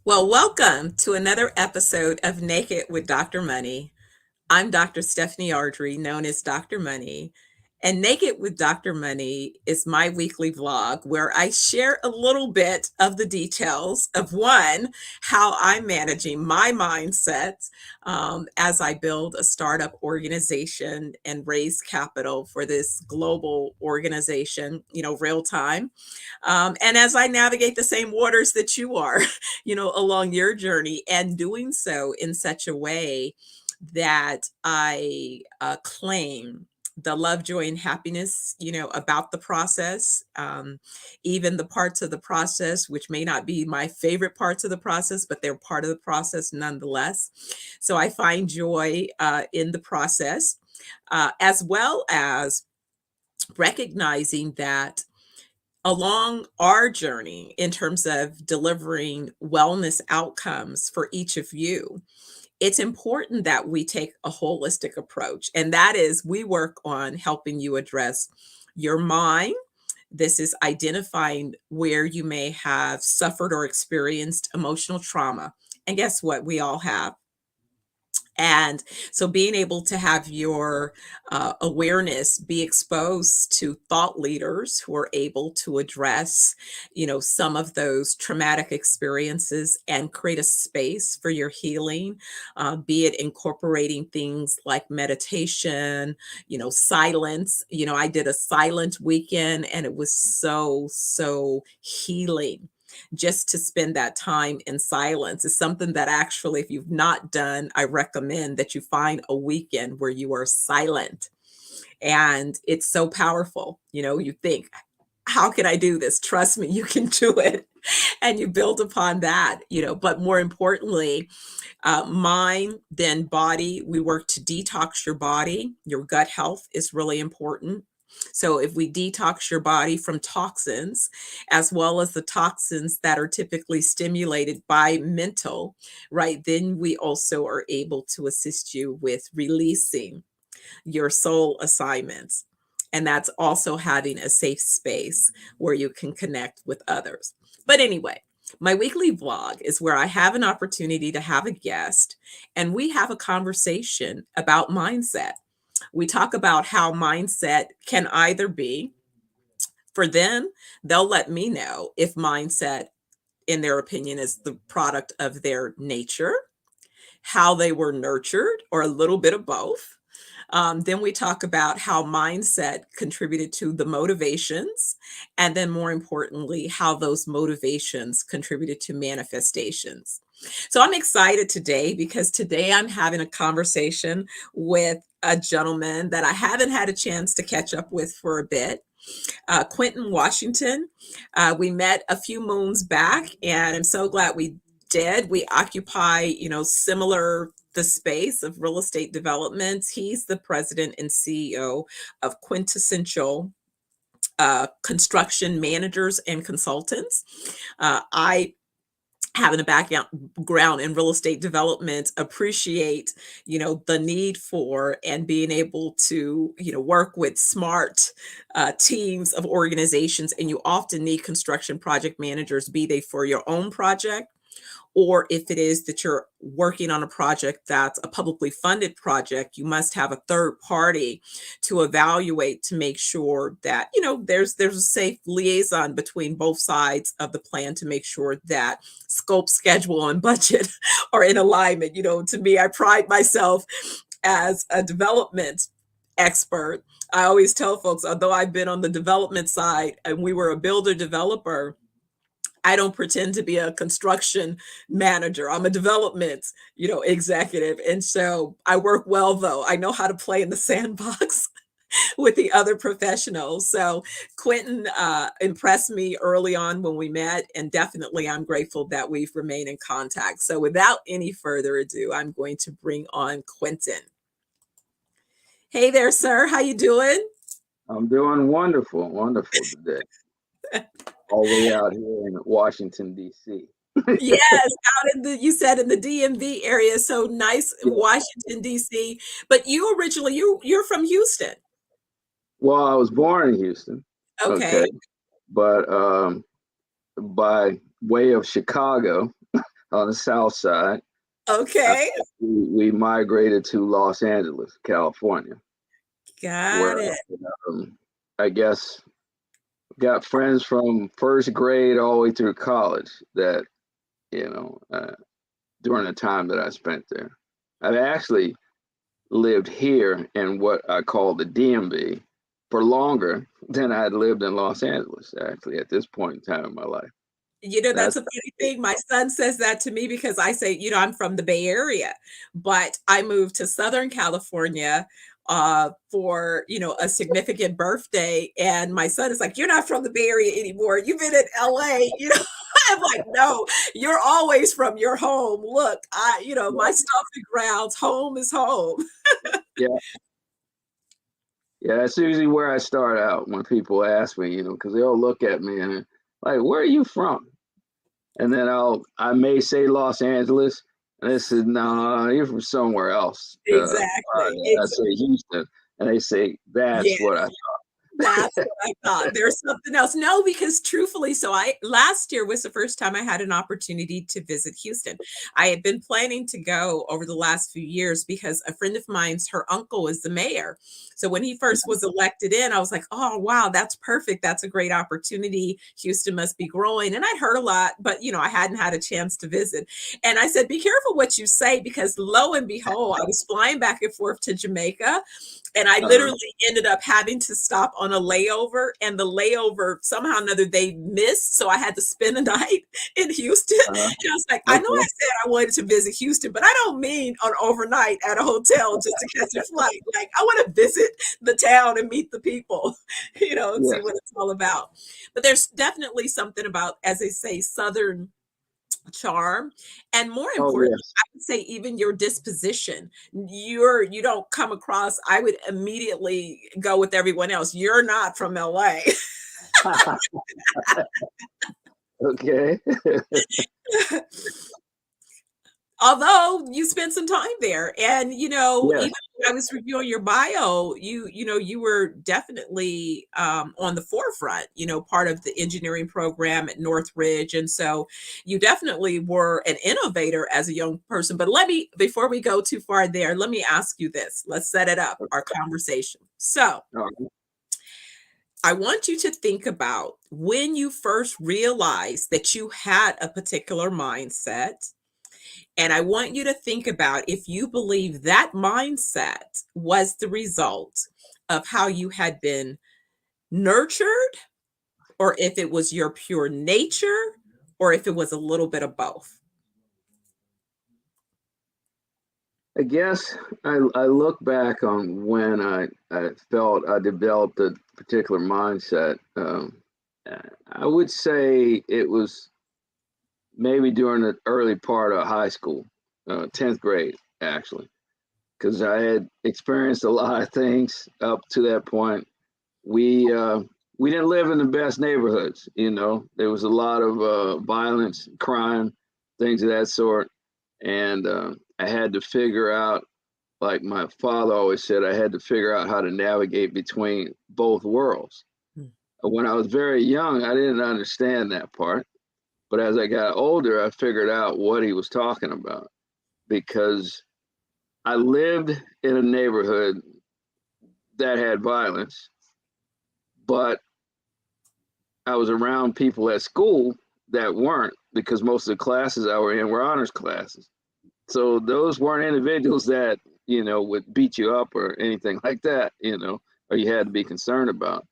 Well, welcome to another episode of Naked with Dr. Money. I'm Dr. Stephanie Ardrey, known as Dr. Money. And Naked with Dr. Money is my weekly vlog where I share a little bit of the details of one, how I'm managing my mindset as I build a startup organization and raise capital for this global organization, real time. And as I navigate the same waters that you are, along your journey and doing so in such a way that I claim the love, joy, and happiness, about the process, even the parts of the process which may not be my favorite parts of the process, but they're part of the process nonetheless. So I find joy in the process, as well as recognizing that along our journey in terms of delivering wellness outcomes for each of you, it's important that we take a holistic approach. And that is, we work on helping you address your mind. This is identifying where you may have suffered or experienced emotional trauma. And guess what? We all have. And so being able to have your awareness be exposed to thought leaders who are able to address, some of those traumatic experiences and create a space for your healing, be it incorporating things like meditation, silence. I did a silent weekend and it was so, so healing just to spend that time in silence is something that actually, if you've not done, I recommend that you find a weekend where you are silent. And it's so powerful. You think, how can I do this? Trust me, you can do it. And you build upon that, but more importantly, mind, then body. We work to detox your body. Your gut health is really important. So if we detox your body from toxins, as well as the toxins that are typically stimulated by mental, right, then we also are able to assist you with releasing your soul assignments. And that's also having a safe space where you can connect with others. But anyway, my weekly vlog is where I have an opportunity to have a guest and we have a conversation about mindset. We talk about how mindset can either be, for them, they'll let me know if mindset, in their opinion, is the product of their nature, how they were nurtured, or a little bit of both. Then we talk about how mindset contributed to the motivations, and then more importantly, how those motivations contributed to manifestations. So I'm excited today because today I'm having a conversation with a gentleman that I haven't had a chance to catch up with for a bit. Quinten Washington. We met a few moons back, and I'm so glad we did. We occupy, similar the space of real estate development. He's the president and CEO of Quintessential Construction Managers and Consultants. I having a background in real estate development, appreciate the need for and being able to work with smart teams of organizations. And you often need construction project managers, be they for your own project, or if it is that you're working on a project that's a publicly funded project, you must have a third party to evaluate to make sure that there's a safe liaison between both sides of the plan to make sure that scope, schedule, and budget are in alignment. To me, I pride myself as a development expert. I always tell folks, although I've been on the development side and we were a builder developer, I don't pretend to be a construction manager. I'm a development, executive. And so I work well, though. I know how to play in the sandbox with the other professionals. So Quinten impressed me early on when we met, and definitely I'm grateful that we've remained in contact. So without any further ado, I'm going to bring on Quinten. Hey there, sir. How you doing? I'm doing wonderful, wonderful today. All the way out here in Washington, D.C. Yes, out in you said in the DMV area, so nice, Yeah. Washington, D.C. But you originally, you're from Houston. Well, I was born in Houston, okay, Okay. but by way of Chicago, on the south side. Uh, Okay. we migrated to Los Angeles, California, Got where it. I guess got friends from first grade all the way through college that, you know, during the time that I spent there. I've actually lived here in what I call the DMV for longer than I had lived in Los Angeles, actually, at this point in time in my life. You know, that's That's a funny thing. My son says that to me because I say, you know, I'm from the Bay Area, but I moved to Southern California for, you know, a significant birthday. And my son is like, you're not from the Bay Area anymore. You've been in LA, you know. I'm like, no, you're always from your home. Look, you know, yeah, my stomping grounds, home is home. yeah, yeah. That's usually where I start out when people ask me, you know, because they'll look at me and like, where are you from? And then I may say Los Angeles, and they said, no, you're from somewhere else. Exactly. I say Houston, and they say, Yeah. that's what I That's thought. what I thought. There's something else. No, because truthfully, so I last year was the first time I had an opportunity to visit Houston. I had been planning to go over the last few years because a friend of mine's, her uncle is the mayor. So when he first was elected in, I was like, oh wow, that's perfect. That's a great opportunity. Houston must be growing. And I'd heard a lot, but you know, I hadn't had a chance to visit. And I said, be careful what you say, because lo and behold, I was flying back and forth to Jamaica. And I Uh, literally ended up having to stop on a layover, and the layover somehow or another they missed. So I had to spend a night in Houston. uh, And I was like, I know I okay, said I wanted to visit Houston, but I don't mean on overnight at a hotel just to catch a flight. Like, I want to visit the town and meet the people, you know, and see yes, what it's all about. But there's definitely something about, as they say, Southern charm, and more oh importantly, yes. I would say even your disposition. You don't come across, I would immediately go with everyone else, you're not from LA. Okay. Although you spent some time there, and you know, Yes. even when I was reviewing your bio, you know, you were definitely on the forefront, you know, part of the engineering program at Northridge, and so you definitely were an innovator as a young person. But let me, before we go too far there, let me ask you this. Let's set it up, our conversation. So Uh, I want you to think about when you first realized that you had a particular mindset, and I want you to think about if you believe that mindset was the result of how you had been nurtured, or if it was your pure nature, or if it was a little bit of both. I guess I look back on when I felt I developed a particular mindset. I would say it was maybe during the early part of high school, 10th grade, actually, because I had experienced a lot of things up to that point. We didn't live in the best neighborhoods, you know. There was a lot of violence, crime, things of that sort, and I had to figure out, like my father always said, I had to figure out how to navigate between both worlds. Mm. When I was very young, I didn't understand that part, but as I got older, I figured out what he was talking about, because I lived in a neighborhood that had violence, but I was around people at school that weren't, because most of the classes I were in were honors classes. So those weren't individuals that, you know, would beat you up or anything like that, you know, or you had to be concerned about.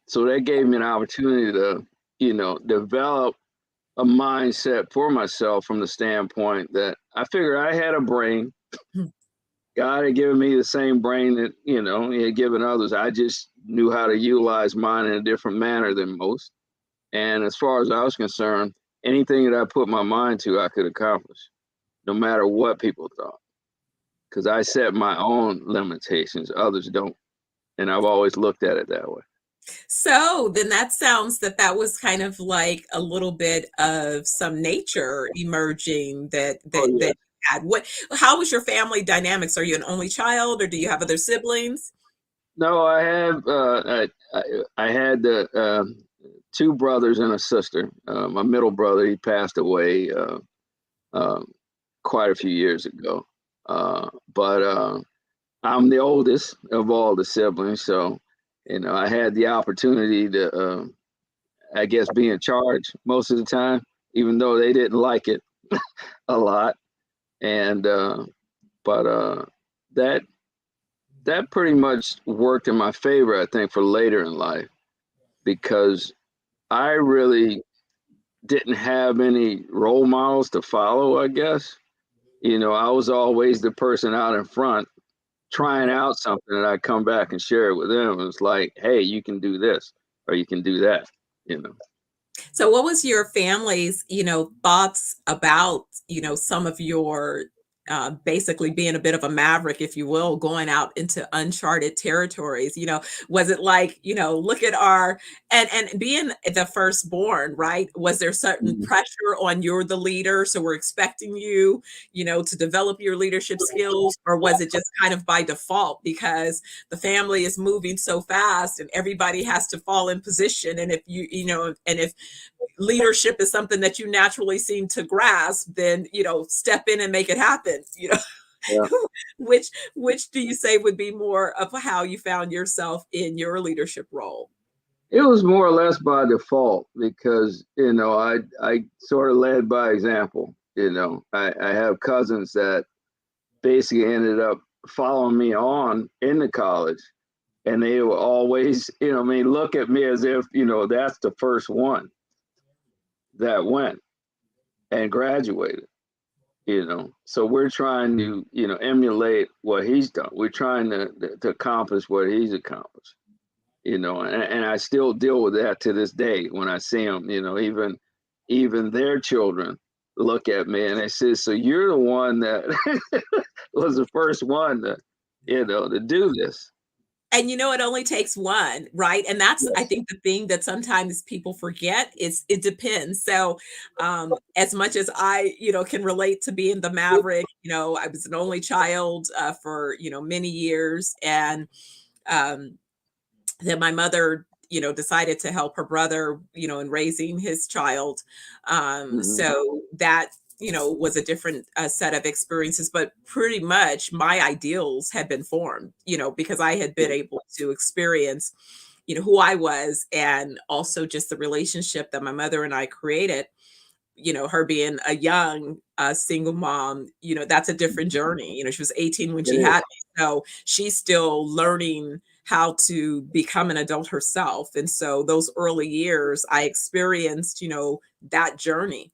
So that gave me an opportunity to, you know, develop a mindset for myself from the standpoint that I figured I had a brain. God had given me the same brain that, you know, he had given others. I just knew how to utilize mine in a different manner than most. And as far as I was concerned, anything that I put my mind to, I could accomplish, no matter what people thought. Because I set my own limitations, others don't. And I've always looked at it that way. So then that sounds that that was kind of like a little bit of some nature emerging Oh, that yeah. you had. What, how was your family dynamics? Are you an only child, or do you have other siblings? No, I have, I had two brothers and a sister. My middle brother, he passed away um, quite a few years ago. But I'm the oldest of all the siblings, so I had the opportunity to, I guess, be in charge most of the time, even though they didn't like it a lot. And but that that pretty much worked in my favor, I think, for later in life because I really didn't have any role models to follow, I guess. I was always the person out in front trying out something, and I come back and share it with them. It's like, hey, you can do this or you can do that, you know. So what was your family's, thoughts about, some of your basically being a bit of a maverick, if you will, going out into uncharted territories? Was it like, look at our and being the firstborn, right? Was there certain Mhm. pressure on you're the leader, so we're expecting you, to develop your leadership skills, or was it just kind of by default because the family is moving so fast and everybody has to fall in position, and if and if leadership is something that you naturally seem to grasp, then step in and make it happen. Yeah. Which do you say would be more of how you found yourself in your leadership role? It was more or less by default because, I sort of led by example. I have cousins that basically ended up following me on into college, and they will always, look at me as if, that's the first one that went and graduated. So we're trying to, emulate what he's done. We're trying to accomplish what he's accomplished. And I still deal with that to this day when I see them. Even their children look at me and they say, so you're the one that was the first one to do this. And it only takes one, right? And that's, I Yes. think, the thing that sometimes people forget is it depends. So, as much as I, can relate to being the maverick, I was an only child for, many years. And um, then my mother, decided to help her brother, in raising his child. Mm-hmm. So that, was a different set of experiences, but pretty much my ideals had been formed, because I had been Yeah. able to experience, who I was, and also just the relationship that my mother and I created. Her being a young single mom, that's a different journey. She was 18 when It she had is. me. So she's still learning how to become an adult herself. And so those early years, I experienced, that journey,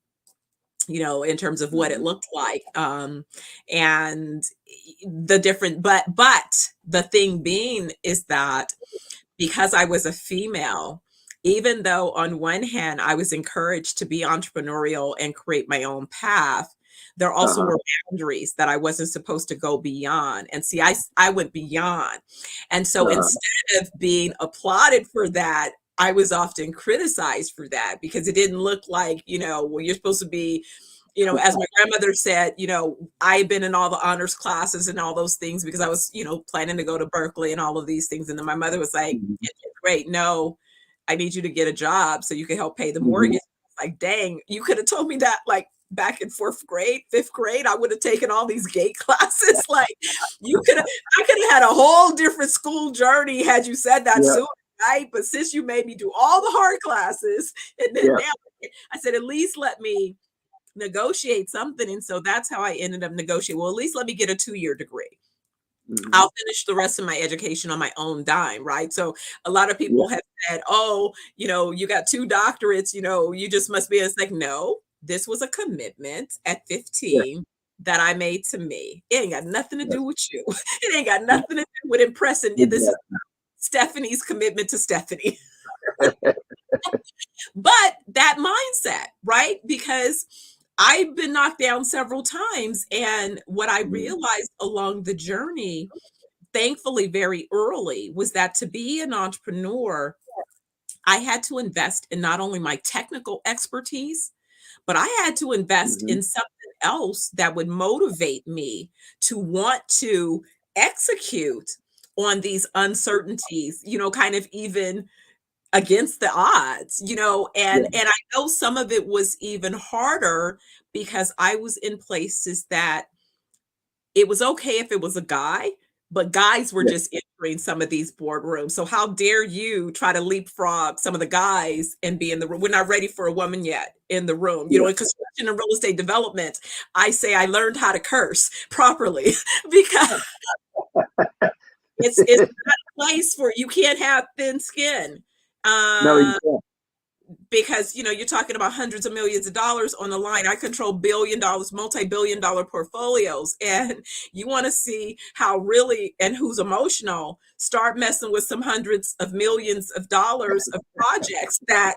in terms of what it Mm-hmm. looked like. And the different, but the thing being is that because I was a female, even though on one hand I was encouraged to be entrepreneurial and create my own path, there also Uh-huh. were boundaries that I wasn't supposed to go beyond. And see, I went beyond. And so Uh-huh. instead of being applauded for that, I was often criticized for that because it didn't look like, well, you're supposed to be, as my grandmother said, I've been in all the honors classes and all those things because I was, planning to go to Berkeley and all of these things. And then my mother was like, Mhm. great, no, I need you to get a job so you can help pay the Mhm. mortgage. Like, dang, you could have told me that like back in fourth grade, fifth grade, I would have taken all these gate classes. Like I could have had a whole different school journey had you said that Yeah. sooner, right? But since you made me do all the hard classes, and then Yeah. now I said, at least let me negotiate something. And so that's how I ended up negotiating. Well, at least let me get a 2-year degree. Mhm. I'll finish the rest of my education on my own dime, right? So a lot of Yeah. people have said, oh, you got 2 doctorates, you just must be. It's like, no, this was a commitment at Yeah. 15 that I made to me. It ain't got nothing to do Yes. with you. It ain't got nothing to do with impressing. This is Exactly. Stephanie's commitment to Stephanie. But that mindset, right? Because I've been knocked down several times. And what I Mhm. realized along the journey, thankfully very early, was that to be an entrepreneur, I had to invest in not only my technical expertise, but I had to invest Mhm. in something else that would motivate me to want to execute on these uncertainties, kind of even against the odds, and I know some of it was even harder because I was in places that it was okay if it was a guy, but guys were yeah, just entering some of these boardrooms. So how dare you try to leapfrog some of the guys and be in the room? We're not ready for a woman yet in the room. yeah. In construction and real estate development, I say I learned how to curse properly because it's not a place for you can't have thin skin. No, you Um, can't. because you're talking about hundreds of millions of dollars on the line. I control $1 billion, multi-billion-dollar portfolios, and you want to see how really and who's emotional. Start messing with some hundreds of millions of dollars of projects that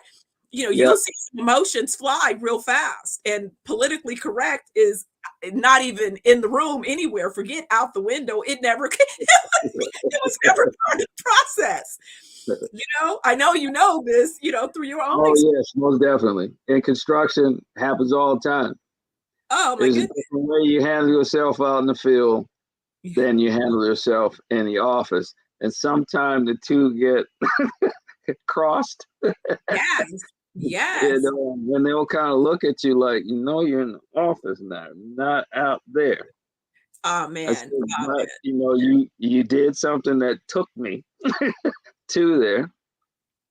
Yeah, you'll see some emotions fly real fast. And politically correct is not even in the room anywhere. Forget out the window. It never it was never part of the process. I know this, through your own oh experience. yes, most definitely. In construction, happens all the time. Oh my There's a goodness. different way you handle yourself out in the field than you handle yourself in the office, and sometimes the two get crossed. Yes. Yes. And they'll kind of look at you like, you're in the office now, not out there. Oh I said, man. Oh but man. you did something that took me to there,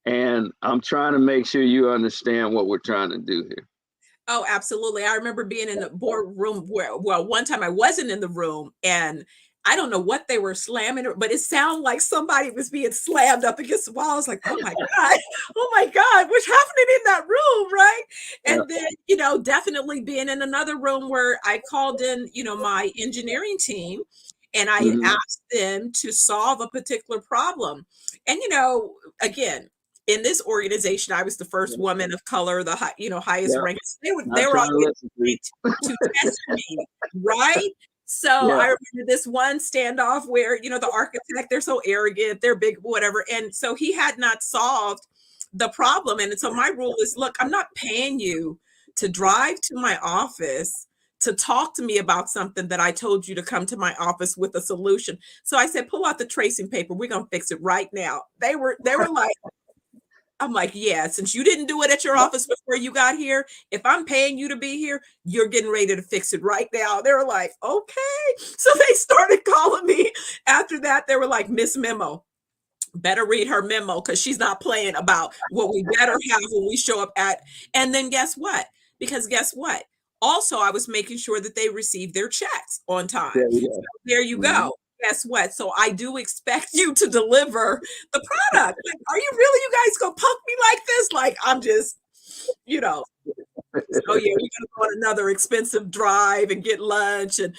and I'm trying to make sure you understand what we're trying to do here. Oh, absolutely. I remember being in the boardroom where, well, one time I wasn't in the room and I don't know what they were slamming, but it sounded like somebody was being slammed up against the wall. I was like, oh my God, oh my God, what's happening in that room? Right. Yeah. And then, definitely being in another room where I called in, my engineering team and I Hmm. asked them to solve a particular problem. And, again, in this organization, I was the first woman of color, the highest Yeah. rank. They Not were trying to always listen to you. trying to test me, right? So Yeah. I remember this one standoff where the architect, they're so arrogant, they're big, whatever, and so he had not solved the problem. And so my rule is, look, I'm not paying you to drive to my office to talk to me about something that I told you to come to my office with a solution. So I said, pull out the tracing paper. We're gonna fix it right now. They were like, I'm like, yeah, since you didn't do it at your office before you got here, if I'm paying you to be here, you're getting ready to fix it right now. They were like, okay. So they started calling me after that. They were like, Miss Memo, better read her memo because she's not playing about what we better have when we show up at. And then guess what? Because guess what? Also, I was making sure that they received their checks on time. There we So go. there you Hmm. go. Guess what? So I do expect you to deliver the product. Like, are you really, you guys gonna punk me like this? Like, I'm just, you know, oh yeah, we're gonna go on another expensive drive and get lunch and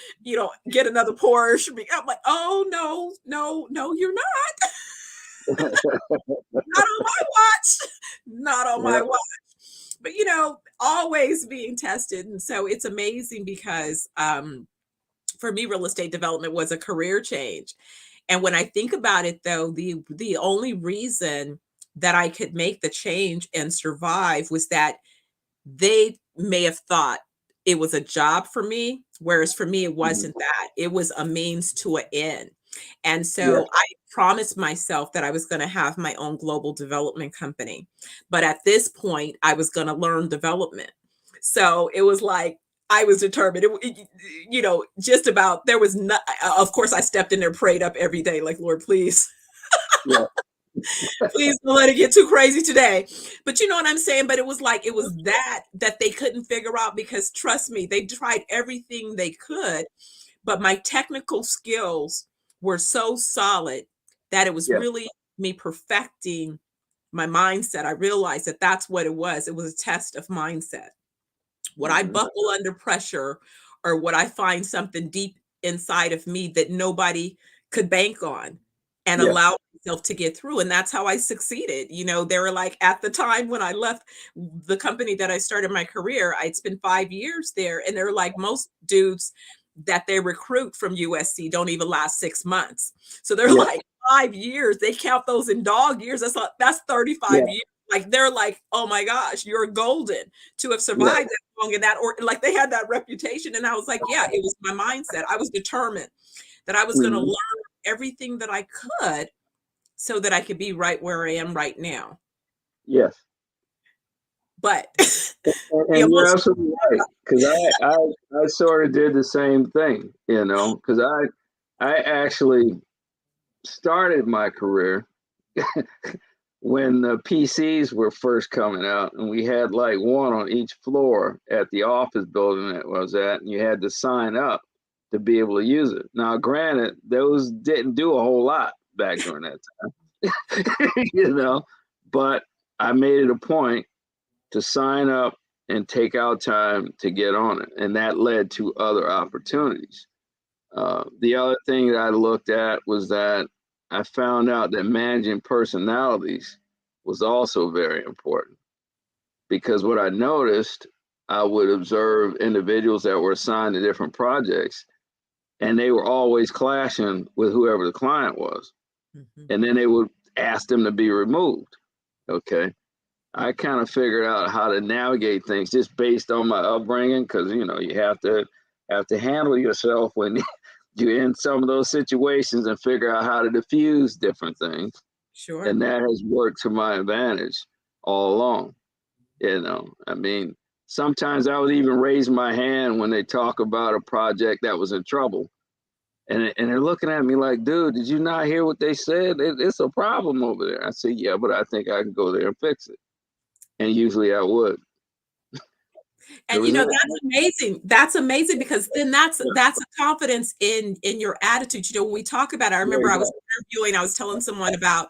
get another Porsche. I'm like, oh no, no, no, you're not. Not on my watch. Not on my Yeah. watch. But always being tested. And so it's amazing because for me, real estate development was a career change. And when I think about it though, the only reason that I could make the change and survive was that they may have thought it was a job for me, whereas for me, it Hmm. wasn't that. It was a means to an end. And Yeah. so I promised myself that I was going to have my own global development company. But at this point, I was going to learn development. So it was like, I was determined. Just about there was not. Of course, I stepped in there, prayed up every day, like Lord, please, Yeah. please don't let it get too crazy today. But you know what I'm saying? But it was like, it was that they couldn't figure out because trust me, they tried everything they could, but my technical skills were so solid that it was Yeah. really me perfecting my mindset. I realized that that's what it was. It was a test of mindset. Would I Hmm. buckle under pressure or would I find something deep inside of me that nobody could bank on and Yeah. allow myself to get through? And that's how I succeeded. They were like, at the time when I left the company that I started my career, I'd spent 5 years there. And they're like, most dudes that they recruit from USC don't even last 6 months. So they're Yeah. like, 5 years, they count those in dog years. That's 35 Yeah. years. Like they're like, oh my gosh, you're golden to have Yeah. survived that long in that, or like they had that reputation. And I was like, yeah, it was my mindset. I was determined that I was going to Hmm. learn everything that I could so that I could be right where I am right now. Yes. But the And you're emotional, absolutely right, because I sort of did the same thing, because I actually started my career when the PCs were first coming out, and we had like one on each floor at the office building that I was at, and you had to sign up to be able to use it. Now, granted, those didn't do a whole lot back during that time, but I made it a point to sign up and take out time to get on it, and that led to other opportunities. The other thing that I looked at was that I found out that managing personalities was also very important, because what I noticed, I would observe individuals that were assigned to different projects, and they were always clashing with whoever the client was. Mhm. And then they would ask them to be removed. Okay. I kind of figured out how to navigate things just based on my upbringing, because you have to handle yourself when you're in some of those situations and figure out how to diffuse different things. Sure. And that has worked to my advantage all along. I mean, sometimes I would even raise my hand when they talk about a project that was in trouble. And they're looking at me like, dude, did you not hear what they said? It's a problem over there. I said, yeah, but I think I can go there and fix it. And usually I would. It And was it. that's amazing. That's amazing, because then that's Yeah, that's a confidence in your attitude. When we talk about it, I yeah, remember I was exactly. interviewing, I was telling someone about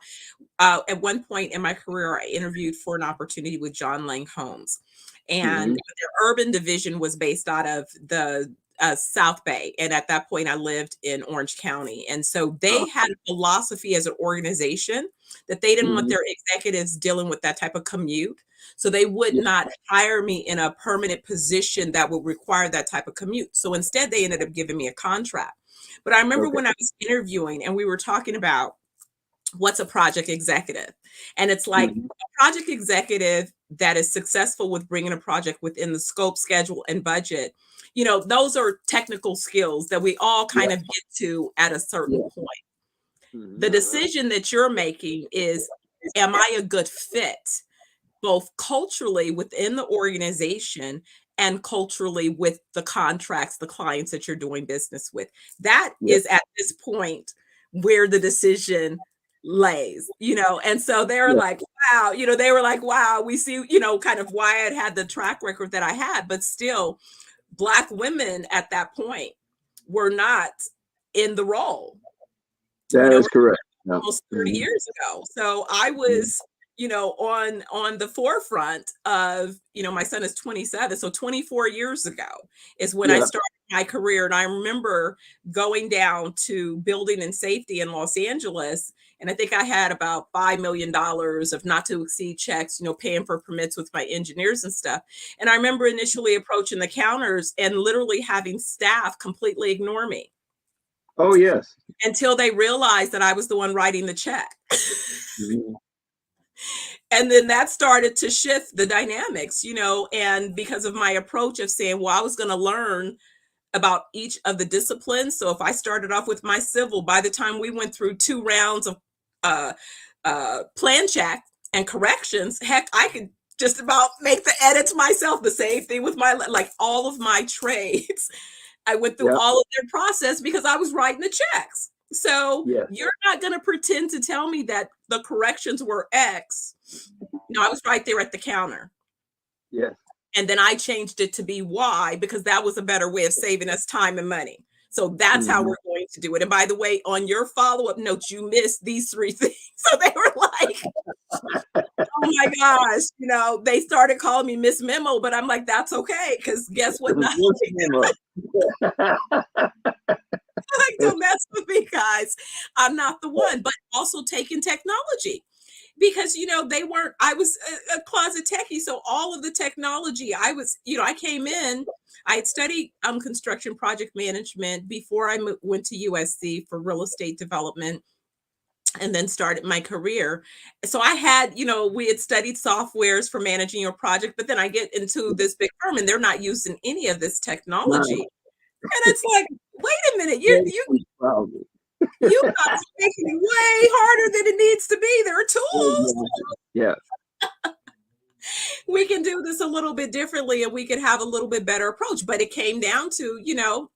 at one point in my career, I interviewed for an opportunity with John Lang Holmes, and Mm-hmm. their urban division was based out of the South Bay. And at that point, I lived in Orange County. And so they had a philosophy as an organization that they didn't want Mm-hmm. their executives dealing with that type of commute. So they would Yeah, not hire me in a permanent position that would require that type of commute. So instead, they ended up giving me a contract. But I remember okay. when I was interviewing and we were talking about what's a project executive. And it's like Mm-hmm. a project executive that is successful with bringing a project within the scope, schedule, and budget. Those are technical skills that we all Yeah, kind of get to at a certain yeah. point. Mm-hmm. The decision that you're making is, am I a good fit, both culturally within the organization and culturally with the contracts, the clients that you're doing business with? That Yeah, is at this point where the decision lays, and so they're yeah. like, wow, they were like, wow, we see, kind of why I'd had the track record that I had, but still, Black women at that point were not in the role. That is correct. Yeah. Almost 30 Mm-hmm. years ago. So I Mm-hmm. was, on the forefront of, my son is 27, so 24 years ago is when I Yeah. started my career. And I remember going down to building and safety in Los Angeles. And I think I had about $5 million of not to exceed checks, paying for permits with my engineers and stuff. And I remember initially approaching the counters and literally having staff completely ignore me Oh, yes. until they realized that I was the one writing the check. Mm-hmm. And then that started to shift the dynamics, and because of my approach of saying, well, I was going to learn about each of the disciplines. So if I started off with my civil, by the time we went through 2 rounds of uh, plan check and corrections, heck, I could just about make the edits myself. The same thing with like all of my trades. I went through Yeah. all of their process because I was writing the checks. So Yes. you're not going to pretend to tell me that the corrections were X. No, I was right there at the counter. Yes. And then I changed it to be Y because that was a better way of saving us time and money. So that's how Mm-hmm. we're going to do it. And by the way, on your follow-up notes, you missed these 3 things. So they were like, oh my gosh, they started calling me Miss Memo, but I'm like, that's okay. Because guess what? Not Yes, ma'am. like, don't mess with me, guys. I'm not the one, but also taking technology because, they weren't, I was a closet techie. So all of the technology I was, I came in, I had studied construction project management before I went to USC for real estate development and then started my career. So I had, we had studied softwares for managing your project, but then I get into this big firm and they're not using any of this technology. No, And it's like, wait a minute, probably. you guys are making it way harder than it needs to be. There are tools. Exactly. Yeah. We can do this a little bit differently and we could have a little bit better approach. But it came down to,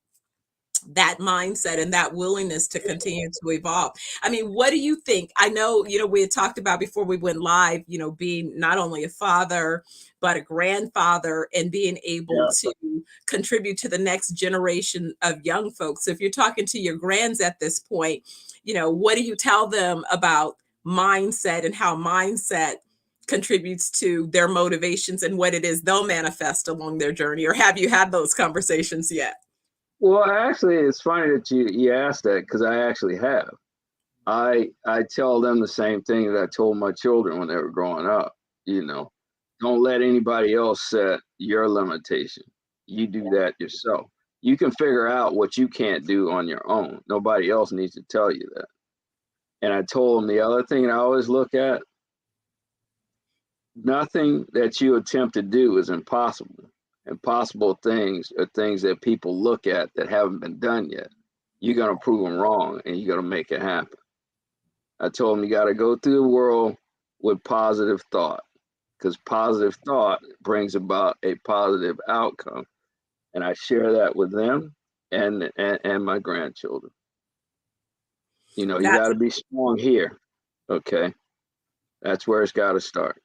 that mindset and that willingness to continue to evolve. I mean, what do you think? I know, we had talked about before we went live, being not only a father, but a grandfather and being able Yeah. to contribute to the next generation of young folks. So if you're talking to your grands at this point, what do you tell them about mindset and how mindset contributes to their motivations and what it is they'll manifest along their journey? Or have you had those conversations yet? Well, actually, it's funny that you asked that because I actually have. I tell them the same thing that I told my children when they were growing up. Don't let anybody else set your limitation. You do that yourself. You can figure out what you can't do on your own. Nobody else needs to tell you that. And I told them the other thing I always look at, nothing that you attempt to do is impossible. Impossible things are things that people look at that haven't been done yet. You're going to prove them wrong and you're going to make it happen. I told them you got to go through the world with positive thought because positive thought brings about a positive outcome. And I share that with them and my grandchildren. You got to be strong here. Okay. That's where it's got to start.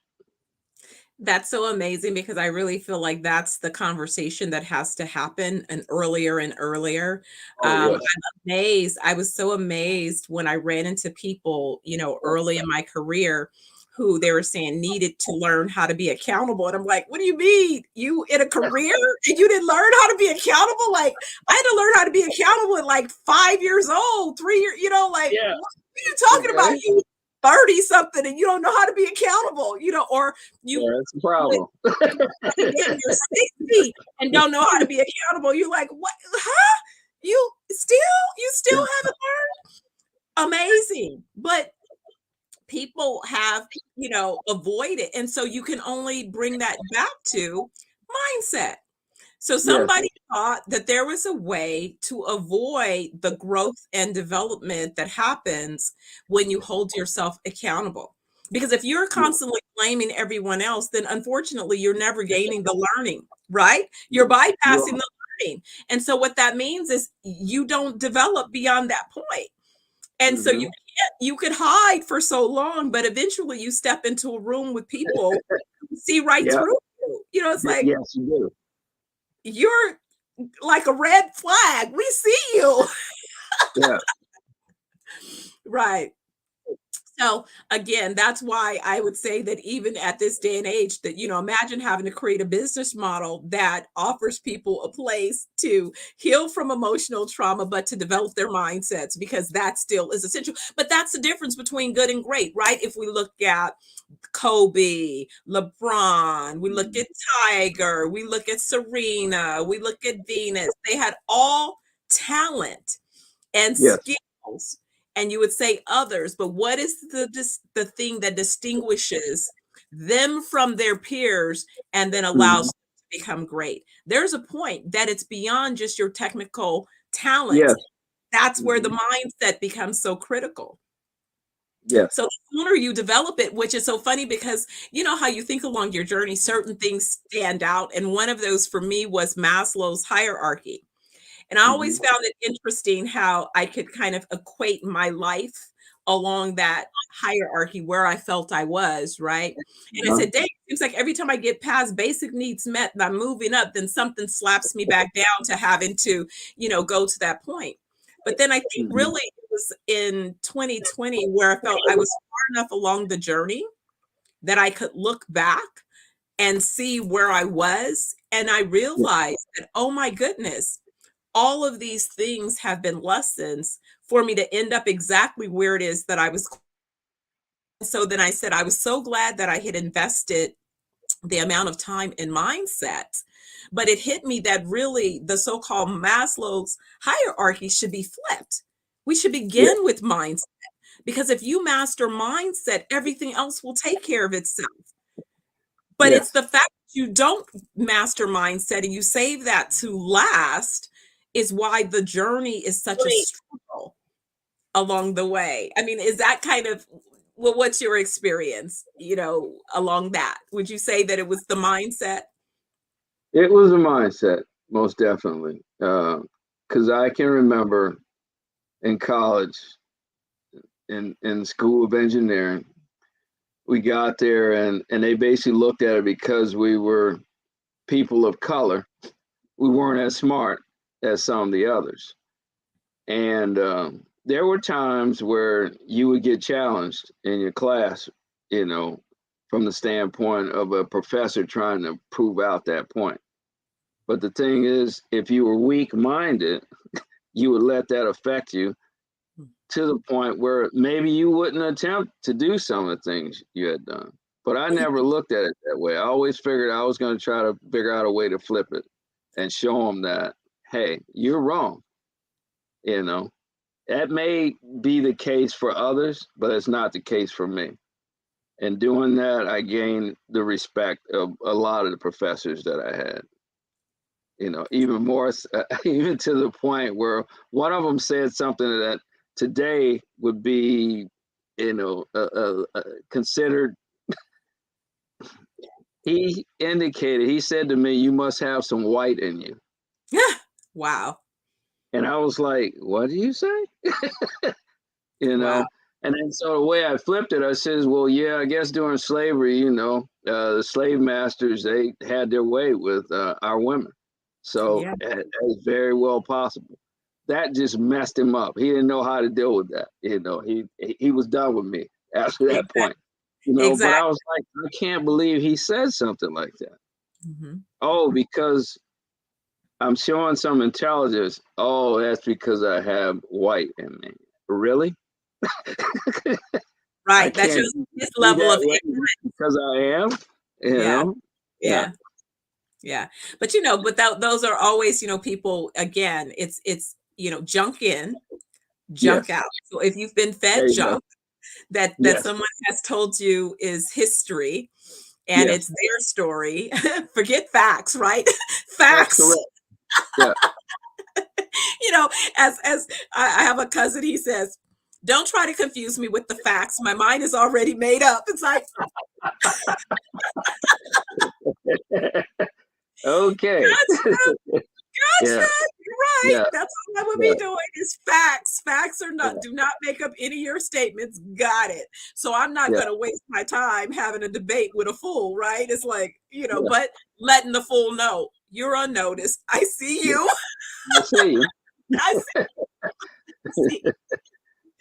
That's so amazing because I really feel like that's the conversation that has to happen and earlier and earlier. Oh, yes. I'm amazed. I was so amazed when I ran into people, early in my career who they were saying needed to learn how to be accountable. And I'm like, what do you mean? You in a career and you didn't learn how to be accountable? Like, I had to learn how to be accountable at like 5 years old, 3 years, like, Yeah. what are you talking about? You 30 something and you don't know how to be accountable, or that's a problem. you're 60 and don't know how to be accountable. You're like, what? Huh? You still haven't learned? Amazing. But people have, avoided. And so you can only bring that back to mindset. So somebody thought that there was a way to avoid the growth and development that happens when you hold yourself accountable. Because if you're constantly blaming everyone else, then unfortunately you're never gaining the learning, right? You're bypassing the learning. And so what that means is you don't develop beyond that point. And so you could hide for so long, but eventually you step into a room with people who see right through you. It's like, yes, you do. You're like a red flag. We see you. Yeah. Right. So again, that's why I would say that even at this day and age that, imagine having to create a business model that offers people a place to heal from emotional trauma, but to develop their mindsets, because that still is essential. But that's the difference between good and great, right? If we look at Kobe, LeBron, we look at Tiger, we look at Serena, we look at Venus, they had all talent and skills. And you would say others, but what is the thing that distinguishes them from their peers and then allows them to become great? There's a point that it's beyond just your technical talent. Yes. That's where the mindset becomes so critical. Yes. So the sooner you develop it, which is so funny because you know how you think along your journey, certain things stand out. And one of those for me was Maslow's hierarchy. And I always found it interesting how I could kind of equate my life along that hierarchy where I felt I was, right? And I said, dang, it seems like every time I get past basic needs met and I'm moving up, then something slaps me back down to having to, go to that point. But then I think really it was in 2020 where I felt I was far enough along the journey that I could look back and see where I was. And I realized that, oh my goodness, all of these things have been lessons for me to end up exactly where it is that I was. So then I said, I was so glad that I had invested the amount of time in mindset, but it hit me that really the so-called Maslow's hierarchy should be flipped. We should begin with mindset, because if you master mindset, everything else will take care of itself. But it's the fact that you don't master mindset and you save that to last is why the journey is such a struggle along the way. I mean, is that kind of well, what's your experience, along that? Would you say that it was the mindset? It was a mindset, most definitely. Because I can remember in college, in school of engineering, we got there and they basically looked at it because we were people of color. We weren't as smart as some of the others. And there were times where you would get challenged in your class, from the standpoint of a professor trying to prove out that point. But the thing is, if you were weak-minded, you would let that affect you to the point where maybe you wouldn't attempt to do some of the things you had done. But I never looked at it that way. I always figured I was going to try to figure out a way to flip it and show them that, hey, you're wrong. That may be the case for others, but it's not the case for me. And doing that, I gained the respect of a lot of the professors that I had. Even more, even to the point where one of them said something that today would be, considered. He said to me, "You must have some white in you." Wow. And I was like, "What do you say?" Wow. And then so the way I flipped it, I says, "Well, yeah, I guess during slavery, the slave masters, they had their way with our women. So Yeah. it's very well possible." That just messed him up. He didn't know how to deal with that. He was done with me after that Exactly. point. But I was like, I can't believe he said something like that. Mm-hmm. Oh, because I'm showing some intelligence. Oh, that's because I have white in me. Really? I Right. That can't shows his be level that of way ignorance. because I am, you Yeah. know? Yeah. Yeah. Yeah. But those are always, people, again, it's, junk in, junk Yes. out. So if you've been There fed you go. junk that Yes. someone has told you is history and Yes. it's their story, forget facts, right? That's Facts. correct. Yeah. You know, as I have a cousin, he says, "Don't try to confuse me with the facts. My mind is already made up." It's like, Okay. gotcha, Yeah. gotcha. You're right. Yeah. That's all I would Yeah. be doing is facts. Facts are Yeah. not do not make up any of your statements. Got it. So I'm not Yeah. gonna waste my time having a debate with a fool, right? It's like, Yeah. but letting the fool know you're on notice. I see Yeah. you. I see you. I see.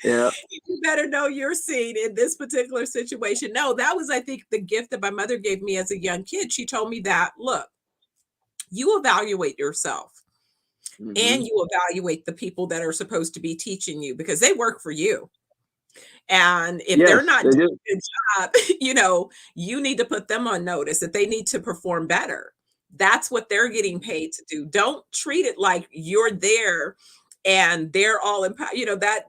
Yeah. You better know you're seen in this particular situation. No, that was, I think, the gift that my mother gave me as a young kid. She told me that, look, you evaluate yourself Mm-hmm. and you evaluate the people that are supposed to be teaching you because they work for you. And if they're Yes, not they doing do. a good job, you need to put them on notice that they need to perform better. That's what they're getting paid to do. Don't treat it like you're there and they're all empowered. That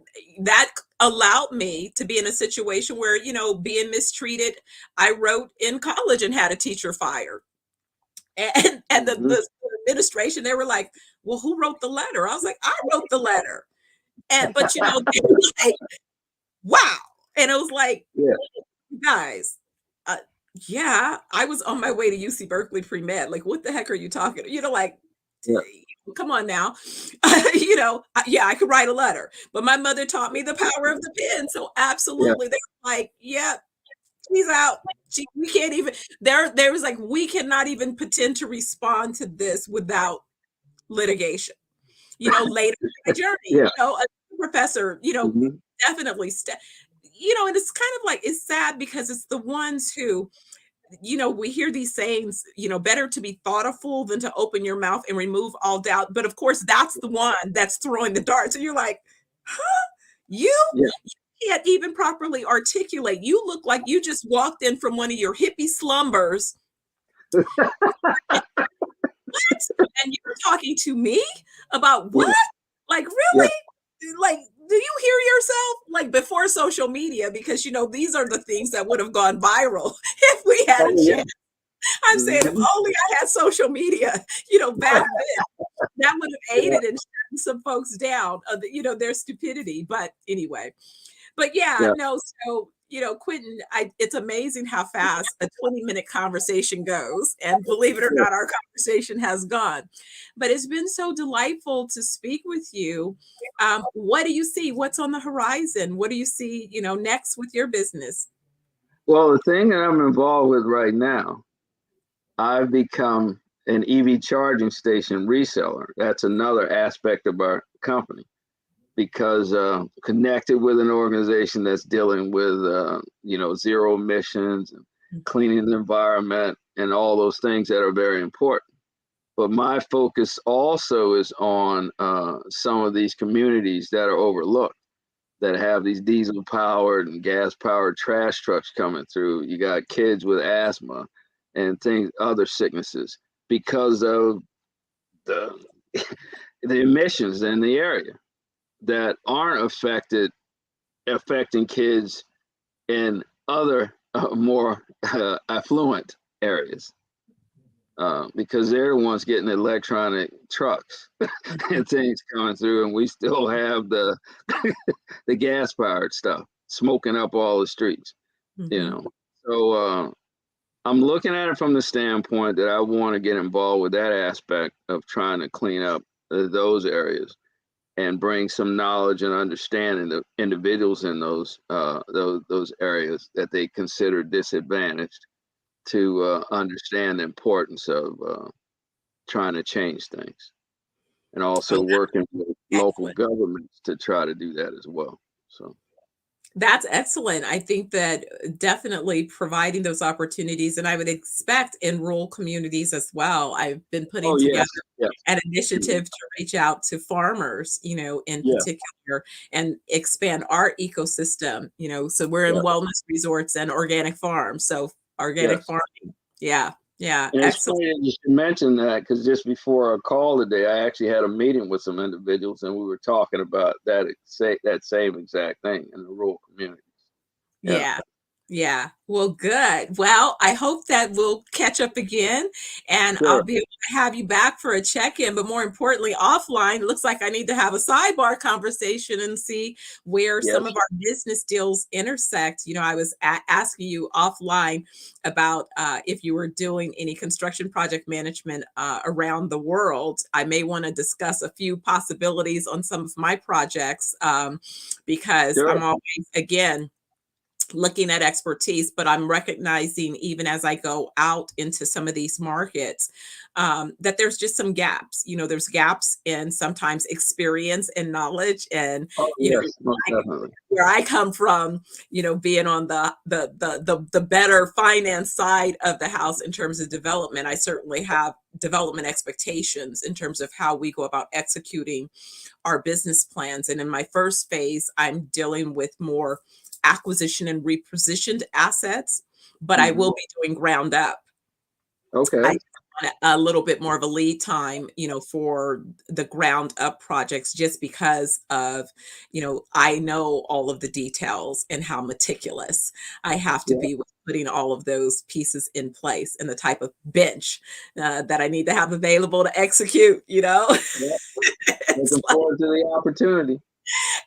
allowed me to be in a situation where, being mistreated. I wrote in college and had a teacher fired. And the, Mm-hmm. the administration, they were like, "Well, who wrote the letter?" I was like, "I wrote the letter." But they were like, "Wow." And it was like, Yeah. guys, uh, yeah, I was on my way to UC Berkeley pre-med. Like, what the heck are you talking? Like, Yeah. come on now. Yeah, I could write a letter, but my mother taught me the power of the pen. So Yeah. absolutely, they're like, yeah, she's out. We can't even. There was like, we cannot even pretend to respond to this without litigation. Later in my journey, Yeah. a professor, Mm-hmm. definitely, and it's kind of like, it's sad because it's the ones who, we hear these sayings, better to be thoughtful than to open your mouth and remove all doubt. But of course, that's the one that's throwing the darts. And you're like, huh? You Yeah. can't even properly articulate. You look like you just walked in from one of your hippie slumbers. And you're talking to me about what? Yeah. Like, Yeah. really? Like, do you hear yourself? Like, before social media, because these are the things that would have gone viral if we had Oh, a yeah. chance. I'm saying, if Mm-hmm. only I had social media, back then, that would have Yeah. aided in shutting some folks down, their stupidity. But anyway, but yeah, Yeah. no. So Quinten, it's amazing how fast a 20-minute conversation goes. And believe it or not, our conversation has gone. But it's been so delightful to speak with you. What do you see? What's on the horizon? What do you see, next with your business? Well, the thing that I'm involved with right now, I've become an EV charging station reseller. That's another aspect of our company because connected with an organization that's dealing with zero emissions and cleaning the environment and all those things that are very important. But my focus also is on some of these communities that are overlooked, that have these diesel powered and gas powered trash trucks coming through. You got kids with asthma and things, other sicknesses because of the the emissions in the area that aren't affecting kids in other more affluent areas because they're the ones getting electronic trucks and things coming through, and we still have the the gas powered stuff smoking up all the streets. So I'm looking at it from the standpoint that I want to get involved with that aspect of trying to clean up those areas and bring some knowledge and understanding to individuals in those areas that they consider disadvantaged to understand the importance of trying to change things, and also working with local governments to try to do that as well. So That's excellent. I think that definitely providing those opportunities, and I would expect in rural communities as well. I've been putting together yes, an initiative to reach out to farmers, in yeah, particular, and expand our ecosystem, so we're in yeah, wellness resorts and organic farms. So organic yes. farming. Yeah. Yeah. And it's Excellent. funny that you should mention that because just before our call today, I actually had a meeting with some individuals, and we were talking about that same exact thing in the rural communities. Yeah, Yeah. Yeah. Well, good. Well, I hope that we'll catch up again and I'll sure. be able to have you back for a check-in, but more importantly, offline. It looks like I need to have a sidebar conversation and see where some Yes, of our business deals intersect. I was asking you offline about if you were doing any construction project management around the world. I may want to discuss a few possibilities on some of my projects because sure. I'm always, again, looking at expertise, but I'm recognizing even as I go out into some of these markets, that there's just some gaps. There's gaps in sometimes experience and knowledge, and Oh, yes, most definitely. where I come from, being on the better finance side of the house in terms of development, I certainly have development expectations in terms of how we go about executing our business plans. And in my first phase, I'm dealing with more acquisition and repositioned assets, but I will be doing ground up. I Okay. just want a little bit more of a lead time, for the ground up projects, just because of, I know all of the details and how meticulous I have to Yeah, be with putting all of those pieces in place and the type of bench that I need to have available to execute. yeah. It's Looking forward to the opportunity.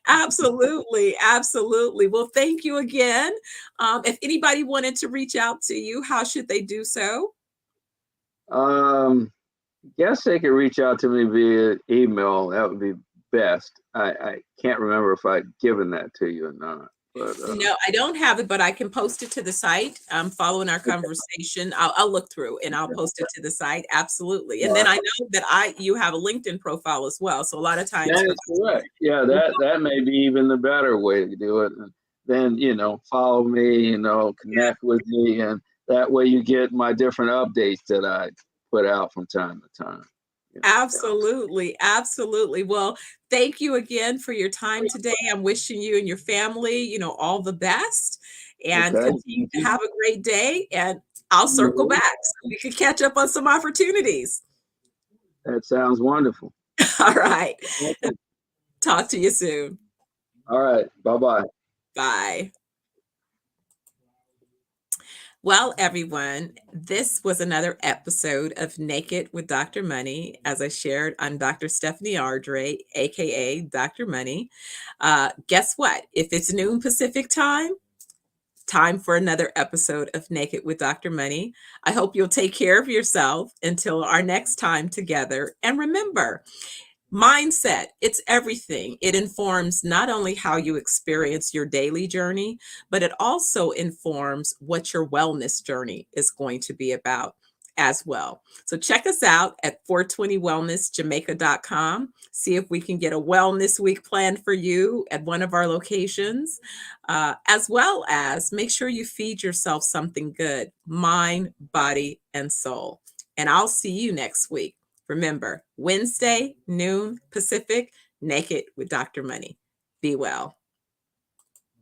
Absolutely, absolutely. Well, thank you again. If anybody wanted to reach out to you, how should they do so? Um, Guess they could reach out to me via email. That would be best. I can't remember if I'd given that to you or not, but No, I don't have it, but I can post it to the site. Following our okay. conversation, I'll look through and I'll post it to the site. Absolutely. And All then right. I know that you have a LinkedIn profile as well. So a lot of times That for is correct. Yeah, those, that may be even the better way to do it. And then, follow me, connect with me, and that way you get my different updates that I put out from time to time. Yeah. absolutely, absolutely. Well, thank you again for your time today. I'm wishing you and your family, all the best and Okay. continue to have a great day. And I'll circle back so we can catch up on some opportunities. That sounds wonderful. All right. Okay. Talk to you soon. All right. Bye-bye. Bye. Well, everyone, this was another episode of Naked with Dr. Money. As I shared, I'm Dr. Stephanie Ardrey, aka Dr. Money. Guess what? If it's noon Pacific time, time for another episode of Naked with Dr. Money. I hope you'll take care of yourself until our next time together. And remember, mindset, it's everything. It informs not only how you experience your daily journey, but it also informs what your wellness journey is going to be about as well. So check us out at 420wellnessjamaica.com. See if we can get a wellness week planned for you at one of our locations, as well as make sure you feed yourself something good, mind, body, and soul. And I'll see you next week. Remember, Wednesday, noon Pacific, Naked with Dr. Money. Be well.